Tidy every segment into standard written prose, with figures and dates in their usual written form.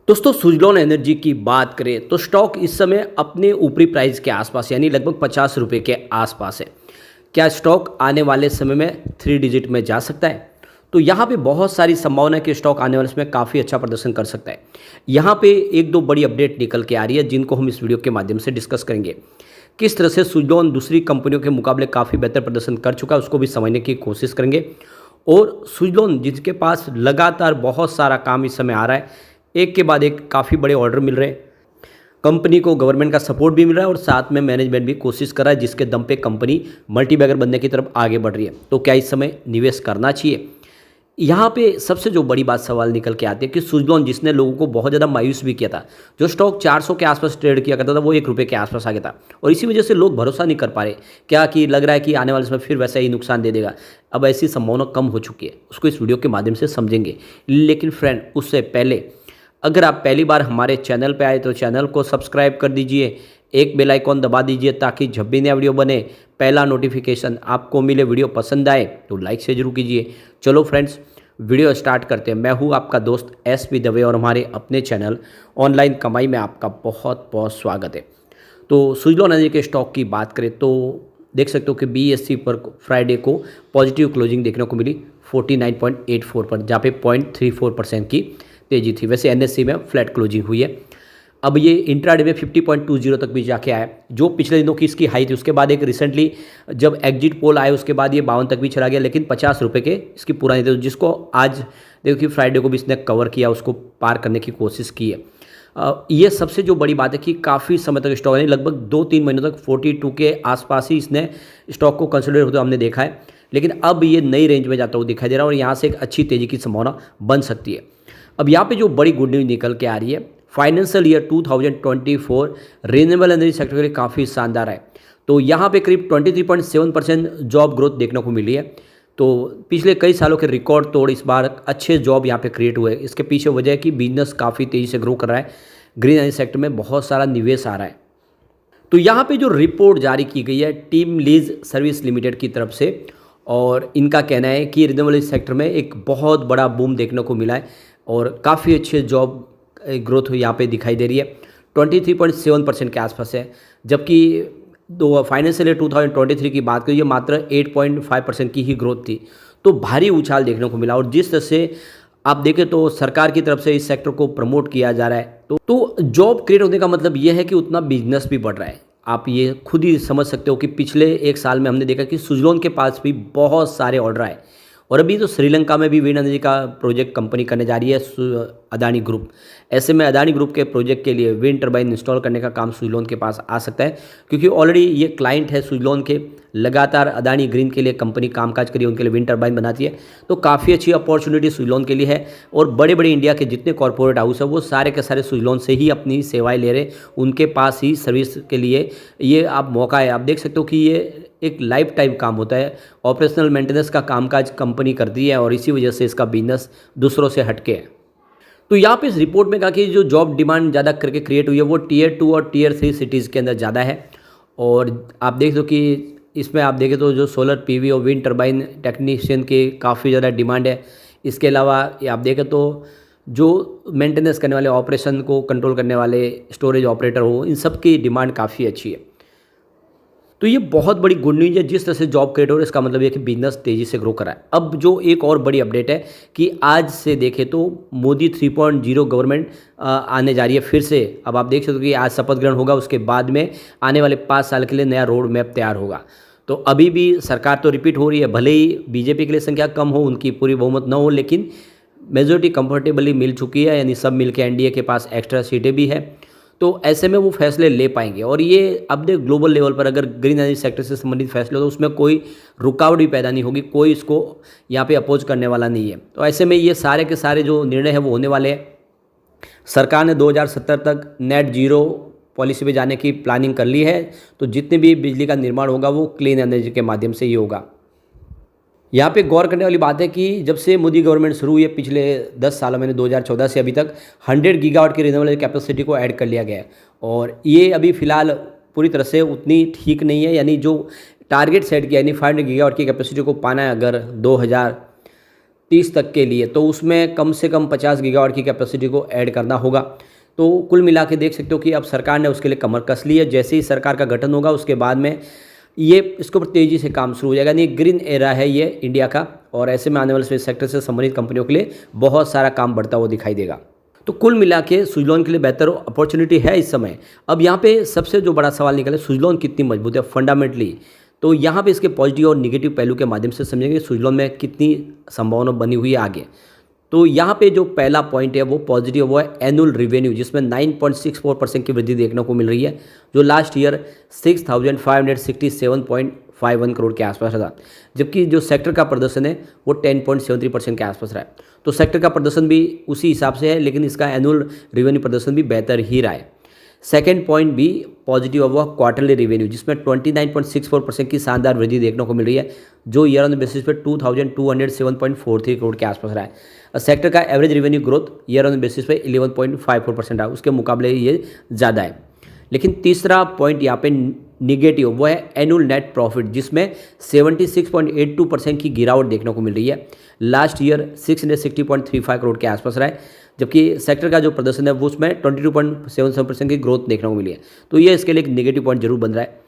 दोस्तों सुजलॉन एनर्जी की बात करें तो स्टॉक इस समय अपने ऊपरी प्राइस के आसपास यानी लगभग 50 रुपये के आसपास है। क्या स्टॉक आने वाले समय में 3 डिजिट में जा सकता है? तो यहाँ पे बहुत सारी संभावना है कि स्टॉक आने वाले समय काफ़ी अच्छा प्रदर्शन कर सकता है। यहाँ पे एक दो बड़ी अपडेट निकल के आ रही है जिनको हम इस वीडियो के माध्यम से डिस्कस करेंगे। किस तरह से सुजलॉन दूसरी कंपनियों के मुकाबले काफ़ी बेहतर प्रदर्शन कर चुका है उसको भी समझने की कोशिश करेंगे। और सुजलॉन जिसके पास लगातार बहुत सारा काम इस समय आ रहा है, एक के बाद एक काफ़ी बड़े ऑर्डर मिल रहे हैं, कंपनी को गवर्नमेंट का सपोर्ट भी मिल रहा है और साथ में मैनेजमेंट भी कोशिश कर रहा है जिसके दम पे कंपनी मल्टीबैगर बनने की तरफ आगे बढ़ रही है। तो क्या इस समय निवेश करना चाहिए? यहाँ पे सबसे जो बड़ी बात सवाल निकल के आती है कि सुजलॉन जिसने लोगों को बहुत ज़्यादा मायूस भी किया था, जो स्टॉक 400 के आसपास ट्रेड किया करता था वो 1 रुपये के आसपास आ गया था और इसी वजह से लोग भरोसा नहीं कर पा रहे। क्या कि लग रहा है कि आने वाले समय फिर वैसा ही नुकसान दे देगा। अब ऐसी संभावना कम हो चुकी है, उसको इस वीडियो के माध्यम से समझेंगे। लेकिन फ्रेंड, उससे पहले अगर आप पहली बार हमारे चैनल पे आए तो चैनल को सब्सक्राइब कर दीजिए, एक बेल आइकॉन दबा दीजिए ताकि जब भी नया वीडियो बने पहला नोटिफिकेशन आपको मिले। वीडियो पसंद आए तो लाइक से जरूर कीजिए। चलो फ्रेंड्स, वीडियो स्टार्ट करते हैं। मैं हूँ आपका दोस्त SP दवे और हमारे अपने चैनल ऑनलाइन कमाई में आपका बहुत बहुत स्वागत है। तो सुजलॉन एनर्जी के स्टॉक की बात करें तो देख सकते हो कि BSE पर फ्राइडे को पॉजिटिव क्लोजिंग देखने को मिली 49.84 पर, जहाँ पे 0.34% की तेजी थी। वैसे NSE में फ्लैट क्लोजिंग हुई है। अब ये इंट्राडे में 50.20 तक भी जाके आया, जो पिछले दिनों की इसकी हाई थी। उसके बाद एक रिसेंटली जब एग्जिट पोल आए उसके बाद ये 52 तक भी चला गया, लेकिन 50 रुपये के इसकी पुरानी थी, जिसको आज देखो कि फ्राइडे को भी इसने कवर किया, उसको पार करने की कोशिश की है। ये सबसे जो बड़ी बात है कि काफ़ी समय तक स्टॉक यानी लगभग 2-3 महीनों तक 42 के आसपास ही इसने स्टॉक को कंसिडर होते हमने देखा है, लेकिन अब ये नई रेंज में जाता हुआ दिखाई दे रहा है और यहाँ से एक अच्छी तेज़ी की संभावना बन सकती है। अब यहाँ पे जो बड़ी गुड न्यूज़ निकल के आ रही है, financial year 2024 renewable energy sector के लिए काफ़ी शानदार है। तो यहाँ पे करीब 23.7% जॉब ग्रोथ देखने को मिली है। तो पिछले कई सालों के रिकॉर्ड तोड़ इस बार अच्छे जॉब यहाँ पे क्रिएट हुए। इसके पीछे वजह है कि बिजनेस काफ़ी तेज़ी से ग्रो कर रहा है, ग्रीन एनर्जी सेक्टर में बहुत सारा निवेश आ रहा है। तो यहाँ पे जो रिपोर्ट जारी की गई है टीम लीज सर्विस लिमिटेड की तरफ से, और इनका कहना है कि रिन्यूएबल सेक्टर में एक बहुत बड़ा बूम देखने को मिला है और काफ़ी अच्छे जॉब ग्रोथ यहाँ पे दिखाई दे रही है। 23.7% के आसपास है, जबकि दो फाइनेंशियल ईयर 2023 की बात करिए मात्र 8.5% की ही ग्रोथ थी। तो भारी उछाल देखने को मिला और जिस तरह से आप देखें तो सरकार की तरफ से इस सेक्टर को प्रमोट किया जा रहा है, तो जॉब क्रिएट होने का मतलब यह है कि उतना बिजनेस भी बढ़ रहा है। आप ये खुद ही समझ सकते हो कि पिछले एक साल में हमने देखा कि सुजलॉन के पास भी बहुत सारे ऑर्डर आए और अभी तो श्रीलंका में भी विंड एनर्जी का प्रोजेक्ट कंपनी करने जा रही है अदानी ग्रुप। ऐसे में अदानी ग्रुप के प्रोजेक्ट के लिए विंड टर्बाइन इंस्टॉल करने का काम सुजलॉन के पास आ सकता है, क्योंकि ऑलरेडी ये क्लाइंट है सुजलॉन के। लगातार अदानी ग्रीन के लिए कंपनी कामकाज करी, उनके लिए विंड टर्बाइन बनाती है। तो काफ़ी अच्छी अपॉर्चुनिटी सुजलॉन के लिए है और बड़े बड़े इंडिया के जितने कॉर्पोरेट हाउस है वो सारे के सारे सुजलॉन से ही अपनी सेवाएँ ले रहे, उनके पास ही सर्विस के लिए ये आप मौका है। आप देख सकते हो कि ये एक लाइफ टाइम काम होता है। ऑपरेशनल मेंटेनेंस का कामकाज कंपनी करती है और इसी वजह से इसका बिजनेस दूसरों से हटके है। तो यहाँ पे इस रिपोर्ट में कहा कि जो जॉब डिमांड ज़्यादा करके क्रिएट हुई है वो Tier 2 और Tier 3 सिटीज़ के अंदर ज़्यादा है। और आप देख दो कि इसमें आप देखें तो जो सोलर PV और विंड टर्बाइन टेक्नीशियन की काफ़ी ज़्यादा डिमांड है। इसके अलावा आप देखें तो जो मेंटेनेंस करने वाले, ऑपरेशन को कंट्रोल करने वाले, स्टोरेज ऑपरेटर हो, इन सब की डिमांड काफ़ी अच्छी है। तो ये बहुत बड़ी गुड न्यूज़ है। जिस तरह से जॉब क्रिएट हो रहा है इसका मतलब ये कि बिजनेस तेज़ी से ग्रो कर रहा है। अब जो एक और बड़ी अपडेट है कि आज से देखें तो मोदी 3.0 गवर्नमेंट आने जा रही है फिर से। अब आप देख सकते हो कि आज शपथ ग्रहण होगा, उसके बाद में आने वाले 5 साल के लिए नया रोड मैप तैयार होगा। तो अभी भी सरकार तो रिपीट हो रही है, भले ही BJP के लिए संख्या कम हो, उनकी पूरी बहुमत न हो, लेकिन मेजोरिटी कंफर्टेबली मिल चुकी है, यानी सब मिल के NDA के पास एक्स्ट्रा सीटें भी है। तो ऐसे में वो फैसले ले पाएंगे और ये अब देख ग्लोबल लेवल पर अगर ग्रीन एनर्जी सेक्टर से संबंधित फैसले हो तो उसमें कोई रुकावट भी पैदा नहीं होगी, कोई इसको यहाँ पे अपोज करने वाला नहीं है। तो ऐसे में ये सारे के सारे जो निर्णय है वो होने वाले हैं। सरकार ने 2070 तक नेट जीरो पॉलिसी पे जाने की प्लानिंग कर ली है, तो जितने भी बिजली का निर्माण होगा वो क्लीन एनर्जी के माध्यम से ही होगा। यहाँ पे गौर करने वाली बात है कि जब से मोदी गवर्नमेंट शुरू हुई है पिछले 10 सालों में, 2014 से अभी तक 100 गीगावाट की रिन्यूएबल कैपेसिटी को ऐड कर लिया गया है और ये अभी फ़िलहाल पूरी तरह से उतनी ठीक नहीं है। यानी जो टारगेट सेट किया यानी 500 गीगावाट की कैपेसिटी को पाना है अगर 30 तक के लिए, तो उसमें कम से कम 50 गीगावाट की कैपेसिटी को ऐड करना होगा। तो कुल मिला के देख सकते हो कि अब सरकार ने उसके लिए कमर कस ली है। जैसे ही सरकार का गठन होगा उसके बाद में ये इसके ऊपर तेज़ी से काम शुरू हो जाएगा। यानी ग्रीन एरा है ये इंडिया का, और ऐसे में आने वाले स्पेस सेक्टर से संबंधित कंपनियों के लिए बहुत सारा काम बढ़ता हुआ दिखाई देगा। तो कुल मिला के सुजलॉन के लिए बेहतर अपॉर्चुनिटी है इस समय। अब यहाँ पे सबसे जो बड़ा सवाल निकले, सुजलॉन कितनी मजबूत है फंडामेंटली, तो यहाँ पे इसके पॉजिटिव और निगेटिव पहलू के माध्यम से समझेंगे सुजलॉन में कितनी संभावना बनी हुई है आगे। तो यहाँ पे जो पहला पॉइंट है वो पॉजिटिव, वो है एनुअल रेवेन्यू, जिसमें 9.64% की वृद्धि देखने को मिल रही है, जो लास्ट ईयर 6,567.51 करोड़ के आसपास रहा। जबकि जो सेक्टर का प्रदर्शन है वो 10.73% के आसपास रहा है। तो सेक्टर का प्रदर्शन भी उसी हिसाब से है, लेकिन इसका एनुअल रेवेन्यू प्रदर्शन भी बेहतर ही रहा है। सेकेंड पॉइंट भी पॉजिटिव हुआ क्वार्टरली रेवेन्यू, जिसमें 29.64% की शानदार वृद्धि देखने को मिल रही है, जो ईयर ऑन बेसिस पे 2207.43 करोड़ के आसपास रहा है। सेक्टर का average revenue growth year on basis पे 11.54% रहा, उसके मुकाबले ये ज़्यादा है। लेकिन तीसरा पॉइंट यहाँ पे निगेटिव, वो है एनुअल नेट प्रॉफिट, जिसमें 76.82% की गिरावट देखने को मिल रही है। लास्ट ईयर 660.35 करोड़ के आसपास रहा है, जबकि सेक्टर का जो प्रदर्शन है वो उसमें 22.77% की ग्रोथ देखने को मिली है। तो ये इसके लिए एक निगेटिव पॉइंट जरूर बन रहा है।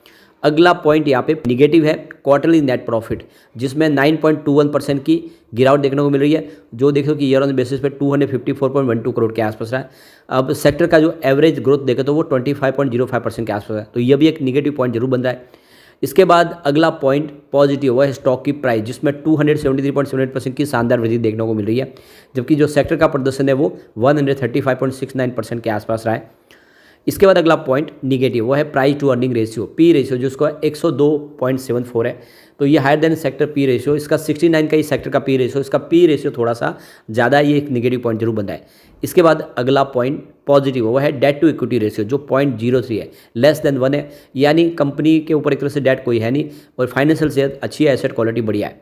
अगला पॉइंट यहाँ पे निगेटिव है क्वार्टरली नेट प्रॉफिट, जिसमें 9.21% की गिरावट देखने को मिल रही है, जो देखो कि ईयर ऑन बेसिस पे 254.12 करोड़ के आसपास रहा है। अब सेक्टर का जो एवरेज ग्रोथ देखें तो वो 25.05% के आसपास है, तो ये भी एक निगेटिव पॉइंट जरूर बन रहा है। इसके बाद अगला पॉइंट पॉजिटिव, वह है स्टॉक की प्राइस, जिसमें 273.78% की शानदार वृद्धि देखने को मिल रही है, जबकि जो सेक्टर का प्रदर्शन है वो 135.69% के आसपास रहा है। इसके बाद अगला पॉइंट निगेटिव, वो है price to earning ratio, P ratio, जिसका 102.74 है, तो ये higher than sector P ratio. इसका 69 का ही सेक्टर का पी रेशियो, इसका पी रेशियो थोड़ा सा ज़्यादा है, ये एक निगेटिव पॉइंट जरूर बनता है। इसके बाद अगला पॉइंट पॉजिटिव, वो है डेट टू इक्विटी रेशियो, जो 0.03 है, लेस देन 1 है, यानी कंपनी के ऊपर एक तरह से डेट कोई है नहीं और फाइनेंशियल सेहत अच्छी है, एसेट क्वालिटी बढ़िया है।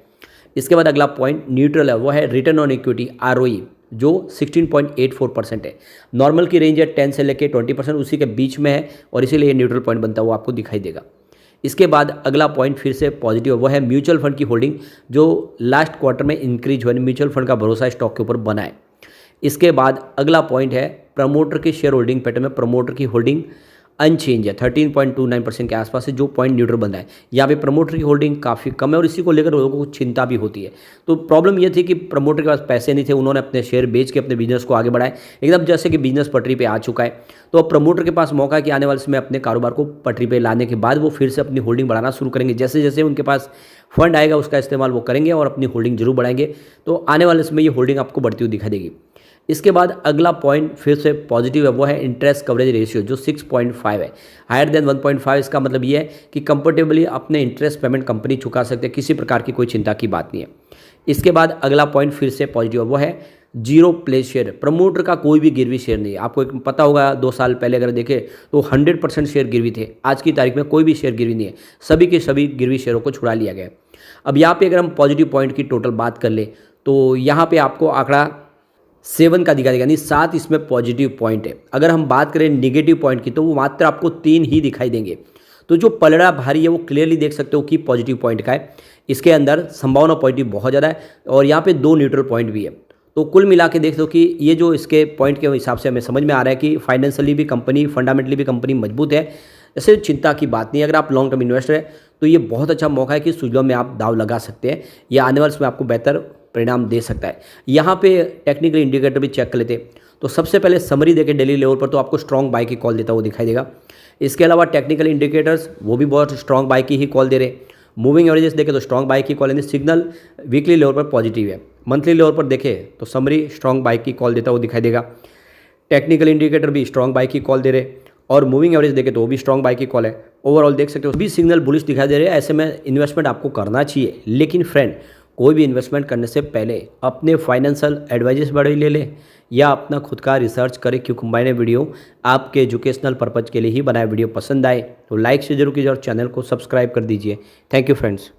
इसके बाद अगला पॉइंट न्यूट्रल है, वो है रिटर्न ऑन इक्विटी ROE, जो 16.84% है। नॉर्मल की रेंज है 10 से लेकर 20%, उसी के बीच में है, और इसीलिए ये न्यूट्रल पॉइंट बनता है, वो आपको दिखाई देगा। इसके बाद अगला पॉइंट फिर से पॉजिटिव, वो है म्यूचुअल फंड की होल्डिंग, जो लास्ट क्वार्टर में इंक्रीज हुआ, म्यूचुअल फंड का भरोसा स्टॉक के ऊपर बना है। इसके बाद अगला पॉइंट है प्रमोटर की शेयर होल्डिंग पैटर्न में प्रमोटर की होल्डिंग अनचेंज है, 13.29% के आसपास है, जो पॉइंट न्यूट्रल बंदा है। यहाँ पे प्रमोटर की होल्डिंग काफ़ी कम है, और इसी को लेकर लोगों को चिंता भी होती है। तो प्रॉब्लम ये थी कि प्रमोटर के पास पैसे नहीं थे, उन्होंने अपने शेयर बेच के अपने बिजनेस को आगे बढ़ाए, एकदम जैसे कि बिजनेस पटरी पे आ चुका है। तो अब प्रमोटर के पास मौका है कि आने वाले समय अपने कारोबार को पटरी पे लाने के बाद वो फिर से अपनी होल्डिंग बढ़ाना शुरू करेंगे। जैसे जैसे उनके पास फंड आएगा उसका इस्तेमाल वो करेंगे और अपनी होल्डिंग जरूर बढ़ाएंगे, तो आने वाले समय ये होल्डिंग आपको बढ़ती हुई दिखाई देगी। इसके बाद अगला पॉइंट फिर से पॉजिटिव है, वो है इंटरेस्ट कवरेज रेशियो, जो 6.5 है, हायर देन 1.5। इसका मतलब ये है कि कंफर्टेबली अपने इंटरेस्ट पेमेंट कंपनी चुका सकते हैं, किसी प्रकार की कोई चिंता की बात नहीं है। इसके बाद अगला पॉइंट फिर से पॉजिटिव है, वो है जीरो प्लेस शेयर, प्रमोटर का कोई भी गिरवी शेयर नहीं है। आपको पता होगा 2 साल पहले अगर देखें तो 100% शेयर गिरवी थे, आज की तारीख में कोई भी शेयर गिरवी नहीं है, सभी के सभी गिरवी शेयरों को छुड़ा लिया गया। अब यहाँ पे अगर हम पॉजिटिव पॉइंट की टोटल बात कर ले तो यहाँ पे आपको आंकड़ा 7 का दिखा देगा, यानी 7 इसमें पॉजिटिव पॉइंट है। अगर हम बात करें नेगेटिव पॉइंट की तो वो मात्र आपको 3 ही दिखाई देंगे। तो जो पलड़ा भारी है वो क्लियरली देख सकते हो कि पॉजिटिव पॉइंट का है, इसके अंदर संभावना पॉजिटिव बहुत ज़्यादा है, और यहाँ पे 2 न्यूट्रल पॉइंट भी है। तो कुल मिला के देख दो कि ये जो इसके पॉइंट के हिसाब से हमें समझ में आ रहा है कि फाइनेंशियली भी कंपनी, फंडामेंटली भी कंपनी मजबूत है, ऐसे चिंता की बात नहीं है। अगर आप लॉन्ग टर्म इन्वेस्टर है तो ये बहुत अच्छा मौका है कि सुजलॉन में आप दाव लगा सकते हैं, या आने वाले समय आपको बेहतर परिणाम दे सकता है। यहाँ पे टेक्निकल इंडिकेटर भी चेक कर लेते, तो सबसे पहले समरी देखें डेली लेवल पर, तो आपको स्ट्रॉन्ग बाय की कॉल देता हुआ दिखाई देगा। इसके अलावा टेक्निकल इंडिकेटर्स वो भी बहुत स्ट्रॉन्ग बाय की ही कॉल दे रहे। मूविंग एवरेजेस देखें तो स्ट्रॉन्ग बाय की कॉल, यानी सिग्नल वीकली लेवल पर पॉजिटिव है। मंथली लेवल पर देखें तो समरी स्ट्रॉन्ग बाय की कॉल देता हुआ दिखाई देगा। टेक्निकल इंडिकेटर भी स्ट्रॉन्ग बाय की कॉल दे रहे, और मूविंग एवरेज देखें तो वो भी स्ट्रॉन्ग बाय की कॉल है। ओवरऑल देख सकते हो भी सिग्नल बुलिश दिखाई दे रहे हैं। ऐसे में इन्वेस्टमेंट आपको करना चाहिए, लेकिन फ्रेंड कोई भी इन्वेस्टमेंट करने से पहले अपने फाइनेंशियल एडवाइजर्स बड़े ले लें, या अपना खुद का रिसर्च करें, क्योंकि मैंने वीडियो आपके एजुकेशनल पर्पज़ के लिए ही बनाया। वीडियो पसंद आए तो लाइक से जरूर कीजिए और चैनल को सब्सक्राइब कर दीजिए। Thank you friends.